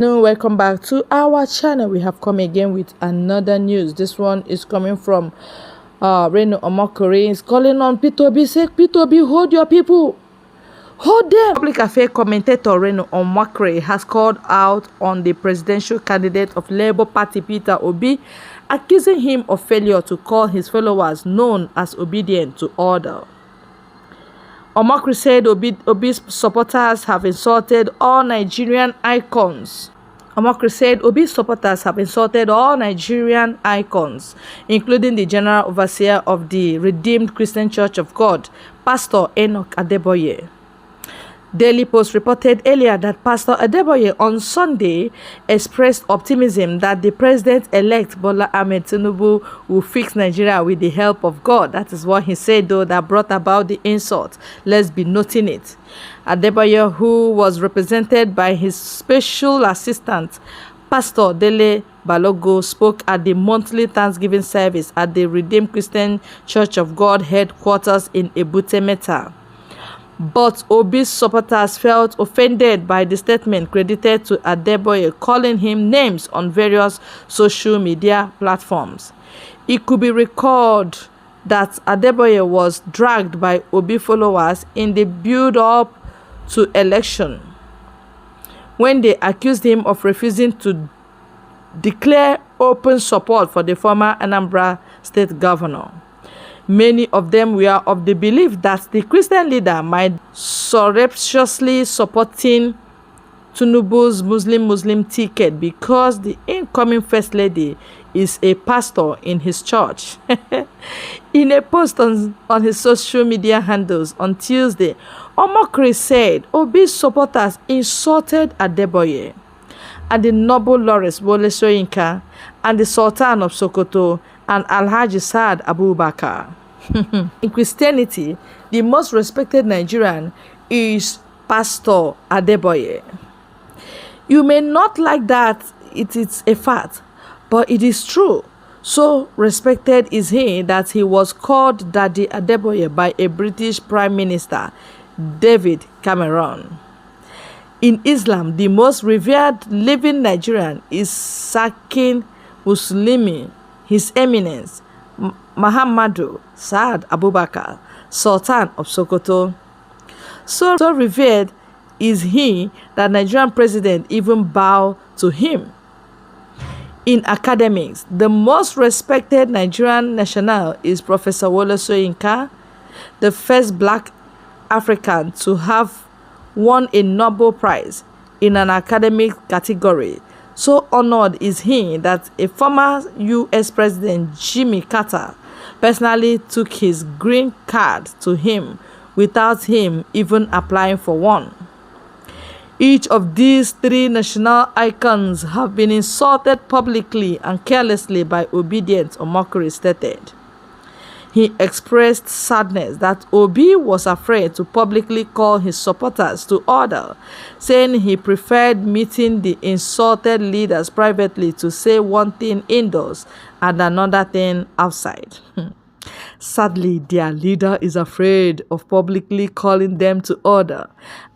Hello, welcome back to our channel. We have come again with another news. This one is coming from Reno Omokore. Is calling on P2B. Say, P2B, hold your people, hold them. Public affairs commentator Reno Omokore has called out on the presidential candidate of Labour Party Peter Obi, accusing him of failure to call his followers known as obedient to order. Omokore said Obi's supporters have insulted all Nigerian icons. Omokore said Obi's supporters have insulted all Nigerian icons, including the General Overseer of the Redeemed Christian Church of God, Pastor Enoch Adeboye. Daily Post reported earlier that Pastor Adeboye on Sunday expressed optimism that the president-elect Bola Ahmed Tinubu will fix Nigeria with the help of God. That is what he said, though, that brought about the insult. Let's be noting it. Adeboye, who was represented by his special assistant, Pastor Dele Balogo, spoke at the monthly Thanksgiving service at the Redeemed Christian Church of God headquarters in Ebute Metta. But Obi's supporters felt offended by the statement credited to Adeboye, calling him names on various social media platforms. It could be recalled that Adeboye was dragged by Obi followers in the build-up to election when they accused him of refusing to declare open support for the former Anambra State governor. Many of them were of the belief that the Christian leader might surreptitiously supporting Tinubu's Muslim ticket because the incoming First Lady is a pastor in his church. In a post on his social media handles on Tuesday, Omokore said Obi's supporters insulted Adeboye and the noble Lawrence Wole Soyinka and the Sultan of Sokoto and Alhaji Saad Abubakar. In Christianity, the most respected Nigerian is Pastor Adeboye. You may not like that, it is a fact, but it is true. So respected is he that he was called Daddy Adeboye by a British Prime Minister, David Cameron. In Islam, the most revered living Nigerian is Sakin Muslimi, His Eminence Muhammadu Saad Abubakar, Sultan of Sokoto. So revered is he that Nigerian president even bow to him. In academics, the most respected Nigerian national is Professor Wole Soyinka, the first black African to have won a Nobel Prize in an academic category. So honored is he that a former U.S. President Jimmy Carter personally took his green card to him without him even applying for one. Each of these three national icons have been insulted publicly and carelessly by obedient Omokore stated. He expressed sadness that Obi was afraid to publicly call his supporters to order, saying he preferred meeting the insulted leaders privately to say one thing indoors and another thing outside. Sadly, their leader is afraid of publicly calling them to order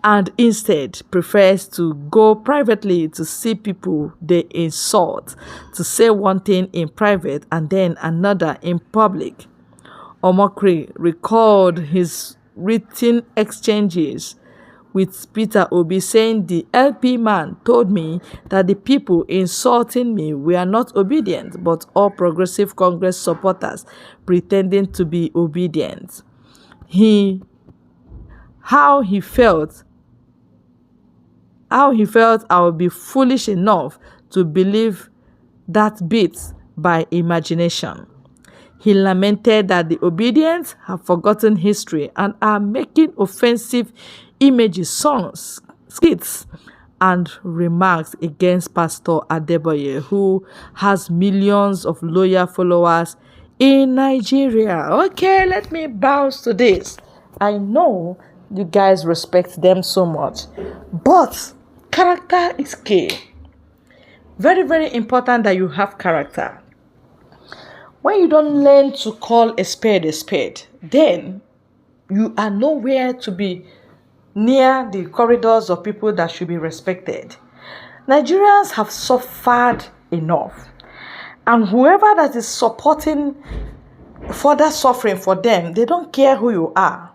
and instead prefers to go privately to see people they insult, to say one thing in private and then another in public. Omokore recalled his written exchanges with Peter Obi, saying the LP man told me that the people insulting me were not obedient, but all Progressive Congress supporters pretending to be obedient. How he felt I would be foolish enough to believe that bit by imagination. He lamented that the obedient have forgotten history and are making offensive images, songs, skits, and remarks against Pastor Adeboye, who has millions of loyal followers in Nigeria. Okay, let me bounce to this. I know you guys respect them so much, but character is key. Very, very important that you have character. When you don't learn to call a spade, then you are nowhere to be near the corridors of people that should be respected. Nigerians have suffered enough. And whoever that is supporting further suffering for them, they don't care who you are.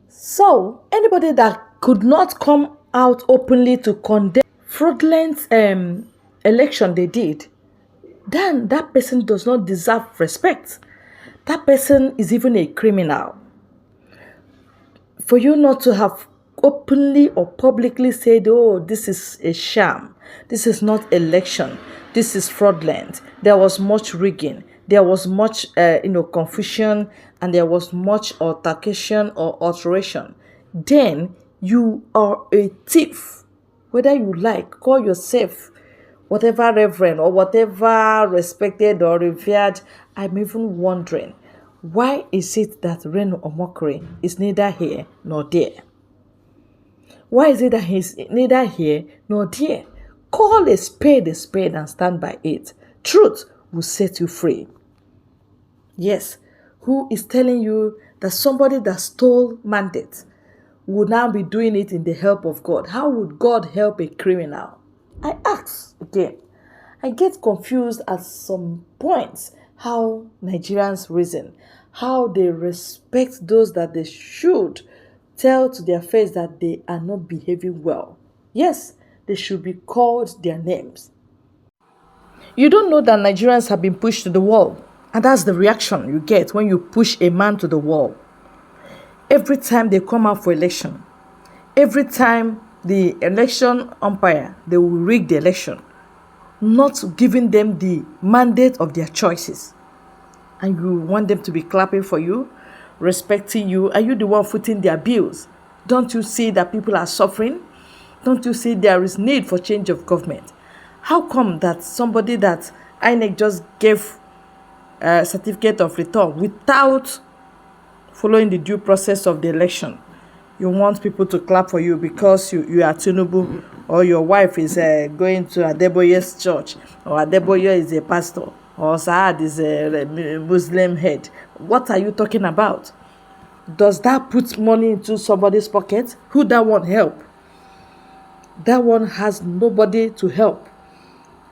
So, anybody that could not come out openly to condemn fraudulent election they did, then that person does not deserve respect. That person is even a criminal. For you not to have openly or publicly said, oh, this is a sham, this is not election, this is fraudulent, there was much rigging, there was much confusion, and there was much altercation or alteration, then you are a thief. Whether you like, call yourself whatever reverend or whatever respected or revered. I'm even wondering, why is it that Reno Omokri is neither here nor there? Why is it that he's neither here nor there? Call a spade and stand by it. Truth will set you free. Yes, who is telling you that somebody that stole mandate would now be doing it in the help of God? How would God help a criminal? I ask again. I get confused at some points how Nigerians reason, how they respect those that they should tell to their face that they are not behaving well. Yes, they should be called their names. You don't know that Nigerians have been pushed to the wall, and that's the reaction you get when you push a man to the wall. Every time they come out for election, every time the election umpire, they will rig the election, not giving them the mandate of their choices. And you want them to be clapping for you, respecting you. Are you the one footing their bills? Don't you see that people are suffering? Don't you see there is need for change of government? How come that somebody that INEC just gave a certificate of return without following the due process of the election, you want people to clap for you because you are Tinubu, or your wife is going to Adeboye's church, or Adeboye is a pastor, or Saad is a Muslim head? What are you talking about? Does that put money into somebody's pocket? Who that one help? That one has nobody to help.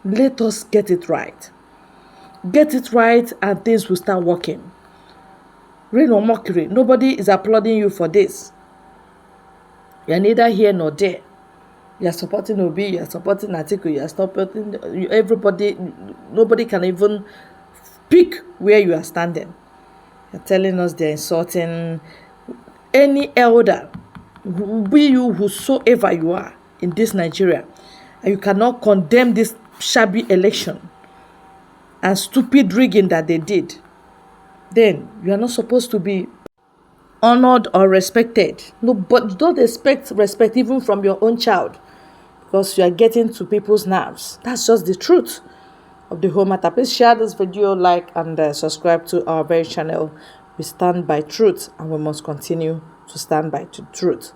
Let us get it right. Get it right and things will start working. Rain or mockery, nobody is applauding you for this. You are neither here nor there. You are supporting Obi, you are supporting Atiku, you are supporting everybody. Nobody can even pick where you are standing. You are telling us they are insulting any elder, be you whosoever you are in this Nigeria, and you cannot condemn this shabby election and stupid rigging that they did. Then you are not supposed to be honored or respected. No, but don't expect respect even from your own child, because you are getting to people's nerves. That's just the truth of the whole matter. Please share this video, like, and subscribe to our very channel. We stand by truth, and we must continue to stand by truth.